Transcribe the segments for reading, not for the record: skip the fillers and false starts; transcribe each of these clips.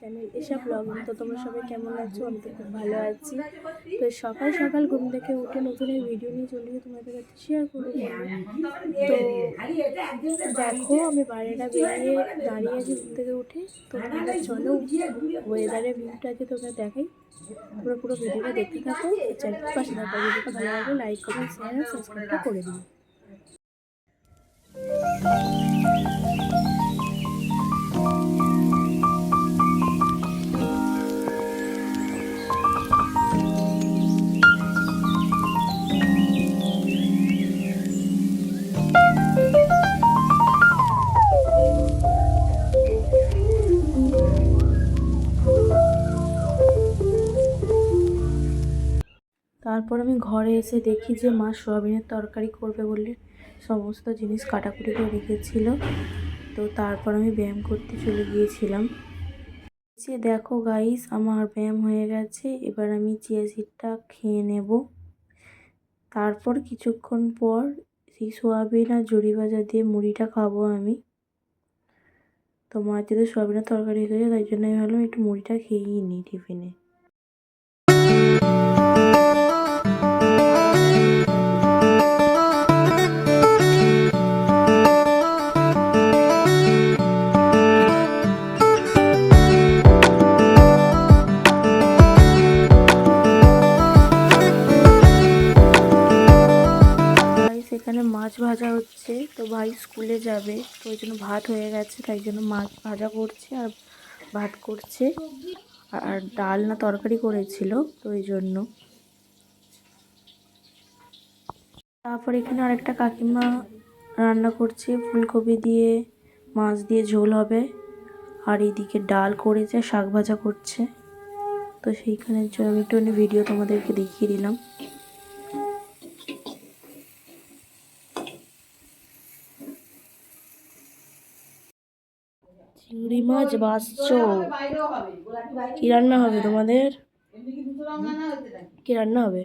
Channel এসব blogging. তো তোমরা সবাই কেমন আছো? আমি তো খুব ভালো আছি। তো সকাল সকাল ঘুম থেকে উঠে নতুন এই ভিডিও নিয়ে চলে গিয়ে তোমাদের কাছে শেয়ার করবো। তো দেখো আমি বাইরেটা বেরিয়ে দাঁড়িয়ে আছি ঘুম থেকে উঠে। তো তোমরা চলো ওয়েদারের ভিউটা আছে তোমরা দেখাই, তোমরা পুরো ভিডিওটা দেখতে থাকো। চ্যানেলের পাশে থাকো, ভিডিওটা ভালো লাগলে লাইক কমেন্ট শেয়ার আর সাবস্ক্রাইবটা করে দিও। তারপর আমি ঘরে এসে দেখি যে মা সোয়াবিনের তরকারি করবে বলে সমস্ত জিনিস কাটাকুটি করে রেখেছিল। তো তারপর আমি ব্যায়াম করতে চলে গিয়েছিলাম। যে দেখো গাইস আমার ব্যায়াম হয়ে গেছে, এবার আমি চিয়া সিডটা খেয়ে নেব। তারপর কিছুক্ষণ পর সেই সোয়াবিন আর জড়ি ভাজা দিয়ে মুড়িটা খাবো আমি। তো মার যেহেতু সোয়াবিনের তরকারি হয়ে গেছে তাই জন্য আমি ভাবলাম একটু মুড়িটা খেয়েই নিই টিফিনে। এখানে মাছ ভাজা হচ্ছে, তো ভাই স্কুলে যাবে তো ওই জন্য ভাত হয়ে গেছে, তাই জন্য মাছ ভাজা করছে আর ভাত করছে, আর ডাল না তরকারি করেছিল তো ওই জন্য। তারপর এখানে আরেকটা কাকিমা রান্না করছে, ফুলকপি দিয়ে মাছ দিয়ে ঝোল হবে, আর এইদিকে ডাল করেছে, শাক ভাজা করছে। তো সেইখানের জন্য আমি একটু ভিডিও তোমাদেরকে দেখিয়ে দিলাম। চিংড়ি মাছ ভাজছো? কি রান্না হবে তোমাদের? কি রান্না হবে?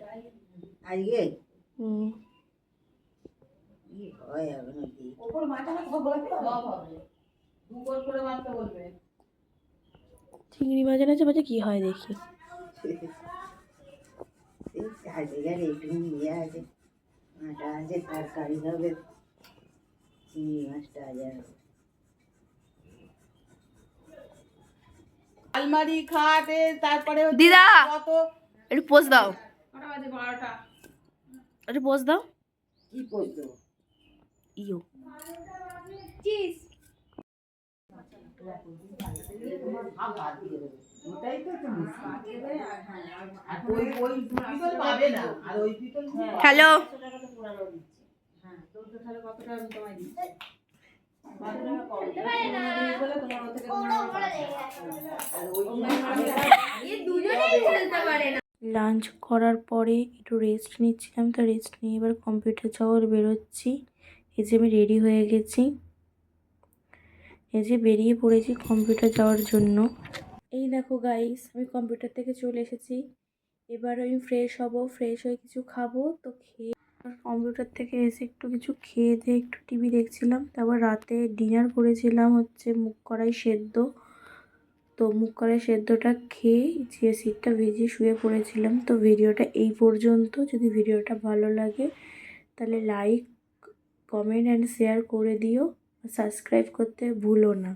চিংড়ি মাছ এনেছে, বলছে কি হয় দেখি। আলমারি খাটে তারপরে দিদা একটু পোজ দাও, একটু পোজ দাও। কি পোজ দাও? ইও চিজ হ্যালো। লাঞ্চ করার পরে একটু রেস্ট নিচ্ছিলাম, তো রেস্ট নিয়ে এবার কম্পিউটার যাওয়ার বেরোচ্ছি। এই যে আমি রেডি হয়ে গেছি, এই যে বেরিয়ে পড়েছি কম্পিউটার যাওয়ার জন্য। এই দেখো গাইস আমি কম্পিউটার থেকে চলে এসেছি, এবার আমি ফ্রেশ হব, ফ্রেশ হয়ে কিছু খাবো। তো খেয়ে কম্পিউটার থেকে এসে একটু কিছু খেয়ে দিয়ে একটু টিভি দেখছিলাম। তারপর রাতে ডিনার করেছিলাম হচ্ছে মুগ কড়াই সেদ্ধ। তো মুগ কড়াই সেদ্ধটা খেয়ে চিয়া সিডটা ভেজে শুয়ে পড়েছিলাম। তো ভিডিওটা এই পর্যন্ত। যদি ভিডিওটা ভালো লাগে তাহলে লাইক কমেন্ট অ্যান্ড শেয়ার করে দিও, সাবস্ক্রাইব করতে ভুলো না।